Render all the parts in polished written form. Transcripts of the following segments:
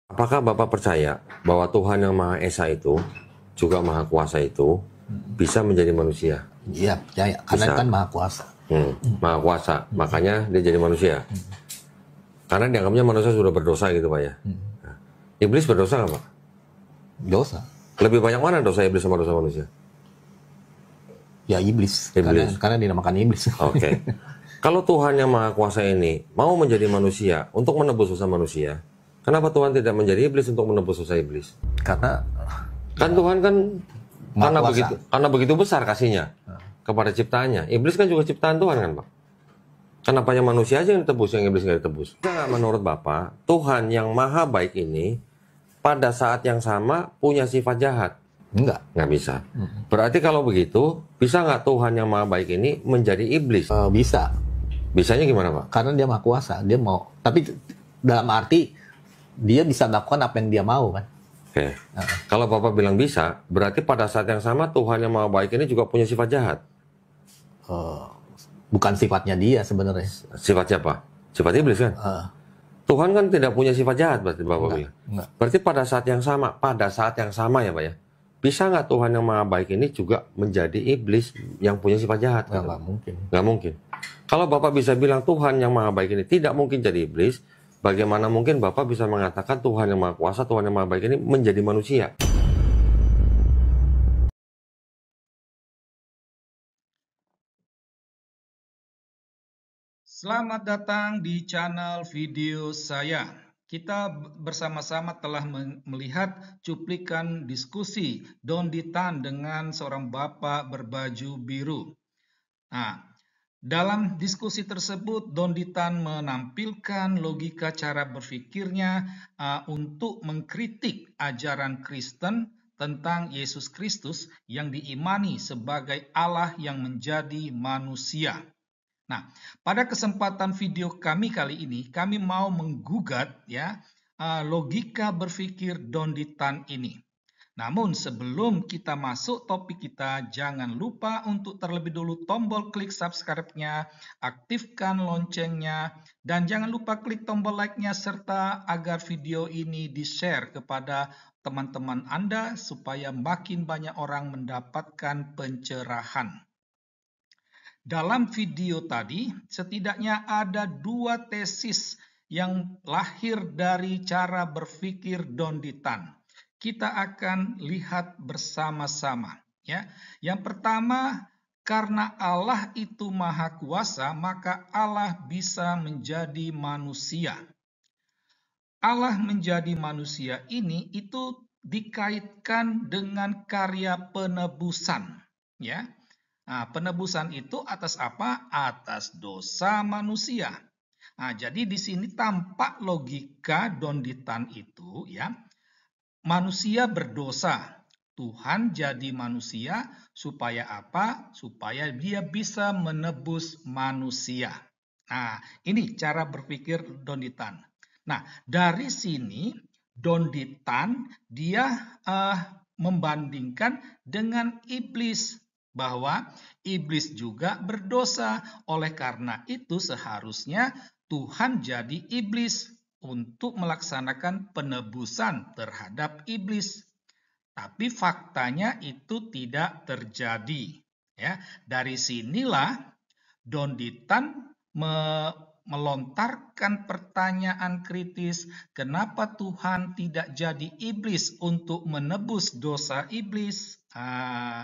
Apakah Bapak percaya bahwa Tuhan yang Maha Esa itu, juga Maha Kuasa itu, bisa menjadi manusia? Iya, percaya. Karena Bisa. kan maha kuasa. Maha Kuasa, makanya dia jadi manusia. Karena dianggapnya manusia sudah berdosa gitu Pak ya. Nah, iblis berdosa nggak Pak? Dosa. Lebih banyak mana dosa iblis sama dosa manusia? Ya iblis. Iblis. Karena dinamakan iblis. Oke. Kalau Tuhan yang Maha Kuasa ini mau menjadi manusia untuk menebus dosa manusia, kenapa Tuhan tidak menjadi iblis untuk menebus dosa iblis? Karena Kan Tuhan kan Maha kuasa. karena begitu besar kasihnya kepada ciptaannya. Iblis kan juga ciptaan Tuhan kan Pak? Kenapa yang manusia aja yang ditebus, yang iblis nggak ditebus? Nah, menurut Bapak, Tuhan yang maha baik ini pada saat yang sama punya sifat jahat? Enggak. Nggak bisa. Berarti kalau begitu, bisa nggak Tuhan yang maha baik ini menjadi iblis? Bisa. Bisanya gimana Pak? Karena dia maha kuasa. Dia mau. Tapi dalam arti dia bisa melakukan apa yang dia mau kan. Oke. Kalau Bapak bilang bisa, berarti pada saat yang sama Tuhan yang maha baik ini juga punya sifat jahat? Bukan sifatnya dia sebenarnya. Sifat siapa? Sifat iblis kan? Tuhan kan tidak punya sifat jahat berarti Bapak bilang. Enggak. Berarti pada saat yang sama ya Pak ya, bisa nggak Tuhan yang maha baik ini juga menjadi iblis yang punya sifat jahat? Enggak mungkin. Nggak mungkin. Kalau Bapak bisa bilang Tuhan yang maha baik ini tidak mungkin jadi iblis, bagaimana mungkin Bapak bisa mengatakan Tuhan yang maha kuasa, Tuhan yang maha baik ini menjadi manusia? Selamat datang di channel video saya. Kita bersama-sama telah melihat cuplikan diskusi Dondi Tan dengan seorang bapak berbaju biru. Nah, dalam diskusi tersebut Dondi Tan menampilkan logika cara berpikirnya untuk mengkritik ajaran Kristen tentang Yesus Kristus yang diimani sebagai Allah yang menjadi manusia. Nah, pada kesempatan video kami kali ini, kami mau menggugat logika berpikir Dondi Tan ini. Namun sebelum kita masuk topik kita, jangan lupa untuk terlebih dulu tombol klik subscribe-nya, aktifkan loncengnya, dan jangan lupa klik tombol like-nya serta agar video ini di-share kepada teman-teman Anda supaya makin banyak orang mendapatkan pencerahan. Dalam video tadi, setidaknya ada dua tesis yang lahir dari cara berpikir Dondi Tan. Kita akan lihat bersama-sama. Ya. Yang pertama, karena Allah itu maha kuasa, maka Allah bisa menjadi manusia. Allah menjadi manusia ini itu dikaitkan dengan karya penebusan. Ya. Nah, penebusan itu atas apa? Atas dosa manusia. Nah, jadi di sini tampak logika Dondi Tan itu ya. Manusia berdosa. Tuhan jadi manusia supaya apa? Supaya dia bisa menebus manusia. Nah, ini cara berpikir Dondi Tan. Nah, dari sini Dondi Tan dia membandingkan dengan iblis, bahwa iblis juga berdosa. Oleh karena itu seharusnya Tuhan jadi iblis untuk melaksanakan penebusan terhadap iblis. Tapi faktanya itu tidak terjadi. Ya, dari sinilah Dondi Tan melontarkan pertanyaan kritis, kenapa Tuhan tidak jadi iblis untuk menebus dosa iblis?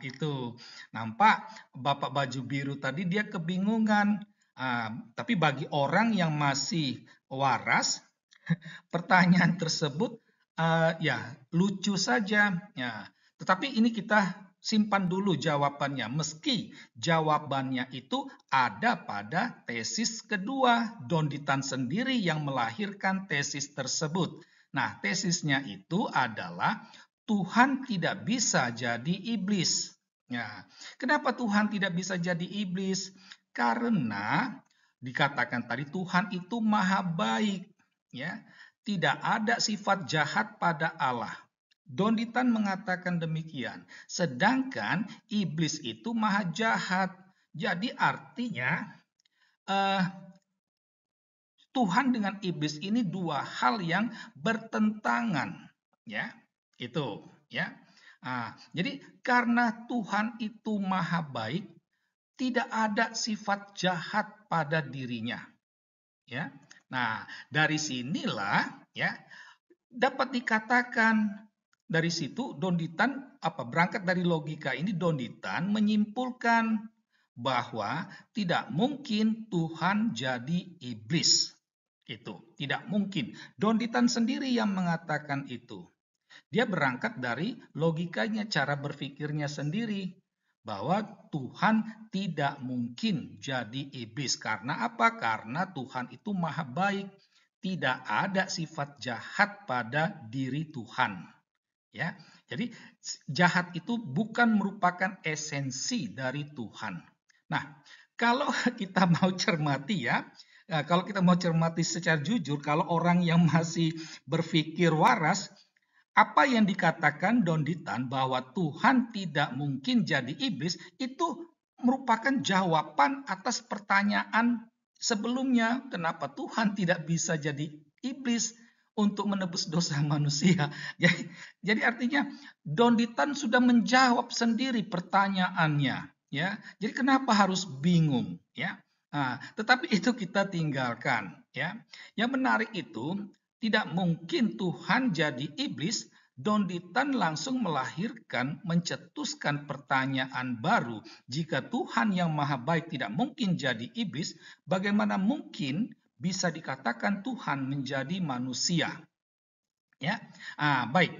Itu nampak bapak baju biru tadi dia kebingungan. Tapi bagi orang yang masih waras, pertanyaan tersebut ya lucu saja. Ya, tetapi ini kita simpan dulu jawabannya, meski jawabannya itu ada pada tesis kedua. Dondi Tan sendiri yang melahirkan tesis tersebut. Nah, tesisnya itu adalah Tuhan tidak bisa jadi iblis. Ya, kenapa Tuhan tidak bisa jadi iblis? Karena dikatakan tadi Tuhan itu maha baik, ya. Tidak ada sifat jahat pada Allah. Dondi Tan mengatakan demikian. Sedangkan iblis itu maha jahat. Jadi artinya Tuhan dengan iblis ini dua hal yang bertentangan, ya. Itu, ya. Jadi karena Tuhan itu maha baik, tidak ada sifat jahat pada dirinya, ya. Nah, dari sinilah ya dapat dikatakan dari situ Donditan berangkat dari logika ini Donditan menyimpulkan bahwa tidak mungkin Tuhan jadi iblis. Itu tidak mungkin. Donditan sendiri yang mengatakan itu. Dia berangkat dari logikanya, cara berpikirnya sendiri bahwa Tuhan tidak mungkin jadi iblis. Karena apa? Karena Tuhan itu maha baik. Tidak ada sifat jahat pada diri Tuhan. Ya, jadi jahat itu bukan merupakan esensi dari Tuhan. Nah, kalau kita mau cermati ya, kalau kita mau cermati secara jujur, kalau orang yang masih berpikir waras, apa yang dikatakan Donditan bahwa Tuhan tidak mungkin jadi iblis itu merupakan jawaban atas pertanyaan sebelumnya, kenapa Tuhan tidak bisa jadi iblis untuk menebus dosa manusia. Jadi artinya Donditan sudah menjawab sendiri pertanyaannya, ya. Jadi kenapa harus bingung, ya? Tetapi itu kita tinggalkan, ya. Yang menarik itu tidak mungkin Tuhan jadi iblis. Donditan langsung melahirkan, mencetuskan pertanyaan baru. Jika Tuhan yang maha baik tidak mungkin jadi iblis, bagaimana mungkin bisa dikatakan Tuhan menjadi manusia? Ya, baik.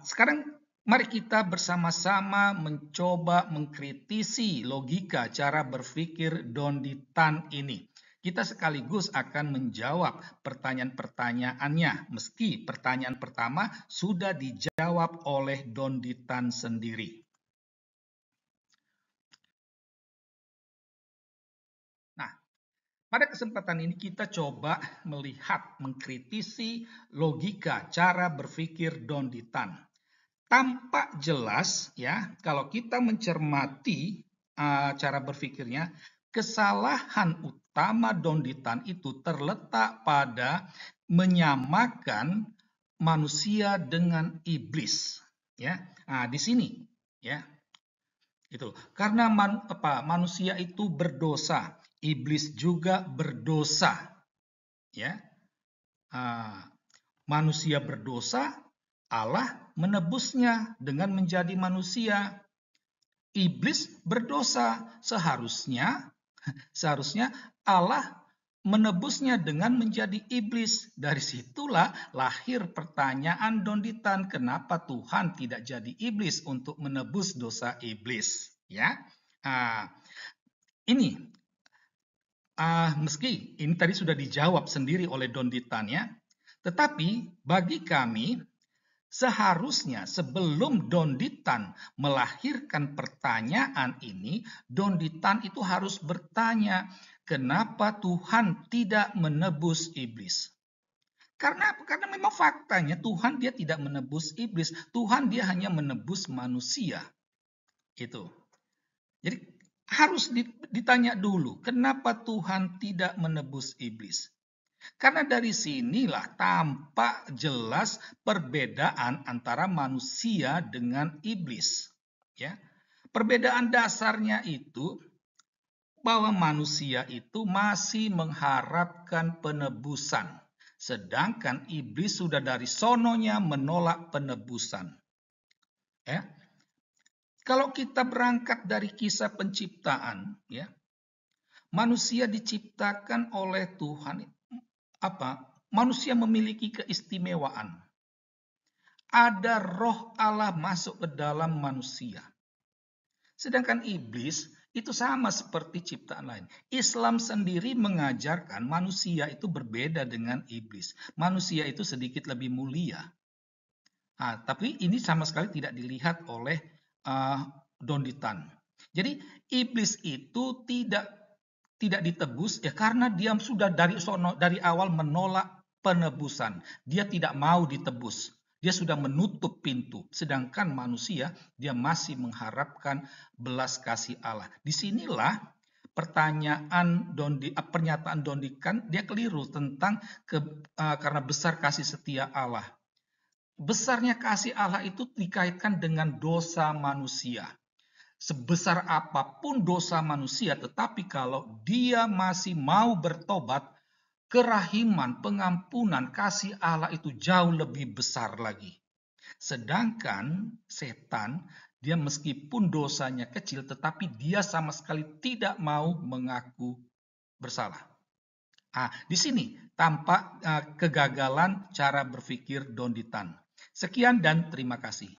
Sekarang mari kita bersama-sama mencoba mengkritisi logika cara berpikir Donditan ini. Kita sekaligus akan menjawab pertanyaan-pertanyaannya, meski pertanyaan pertama sudah dijawab oleh Donditan sendiri. Nah, pada kesempatan ini kita coba melihat, mengkritisi logika cara berpikir Donditan. Tampak jelas ya, kalau kita mencermati cara berpikirnya, kesalahan utama Donditan itu terletak pada menyamakan manusia dengan iblis, ya. Di sini, ya. Itu karena manusia itu berdosa, iblis juga berdosa, ya. Manusia berdosa, Allah menebusnya dengan menjadi manusia. Iblis berdosa, seharusnya Allah menebusnya dengan menjadi iblis. Dari situlah lahir pertanyaan Donditan, kenapa Tuhan tidak jadi iblis untuk menebus dosa iblis? Ya, ini meski ini tadi sudah dijawab sendiri oleh Donditan ya, tetapi bagi kami seharusnya sebelum Donditan melahirkan pertanyaan ini, Donditan itu harus bertanya, kenapa Tuhan tidak menebus iblis? Karena memang faktanya Tuhan dia tidak menebus iblis, Tuhan dia hanya menebus manusia. Itu. Jadi harus ditanya dulu, kenapa Tuhan tidak menebus iblis? Karena dari sinilah tampak jelas perbedaan antara manusia dengan iblis. Ya, perbedaan dasarnya itu bahwa manusia itu masih mengharapkan penebusan, sedangkan iblis sudah dari sononya menolak penebusan. Ya, kalau kita berangkat dari kisah penciptaan, ya, manusia diciptakan oleh Tuhan. Manusia memiliki keistimewaan. Ada roh Allah masuk ke dalam manusia. Sedangkan iblis itu sama seperti ciptaan lain. Islam sendiri mengajarkan manusia itu berbeda dengan iblis. Manusia itu sedikit lebih mulia. Tapi ini sama sekali tidak dilihat oleh Donditan. Jadi iblis itu tidak ditebus ya karena dia sudah dari awal menolak penebusan. Dia tidak mau ditebus. Dia sudah menutup pintu. Sedangkan manusia dia masih mengharapkan belas kasih Allah. Disinilah pernyataan Dondikan dia keliru tentang karena besar kasih setia Allah. Besarnya kasih Allah itu dikaitkan dengan dosa manusia. Sebesar apapun dosa manusia, tetapi kalau dia masih mau bertobat, kerahiman, pengampunan, kasih Allah itu jauh lebih besar lagi. Sedangkan setan, dia meskipun dosanya kecil, tetapi dia sama sekali tidak mau mengaku bersalah. Di sini tampak kegagalan cara berpikir Donditan. Sekian dan terima kasih.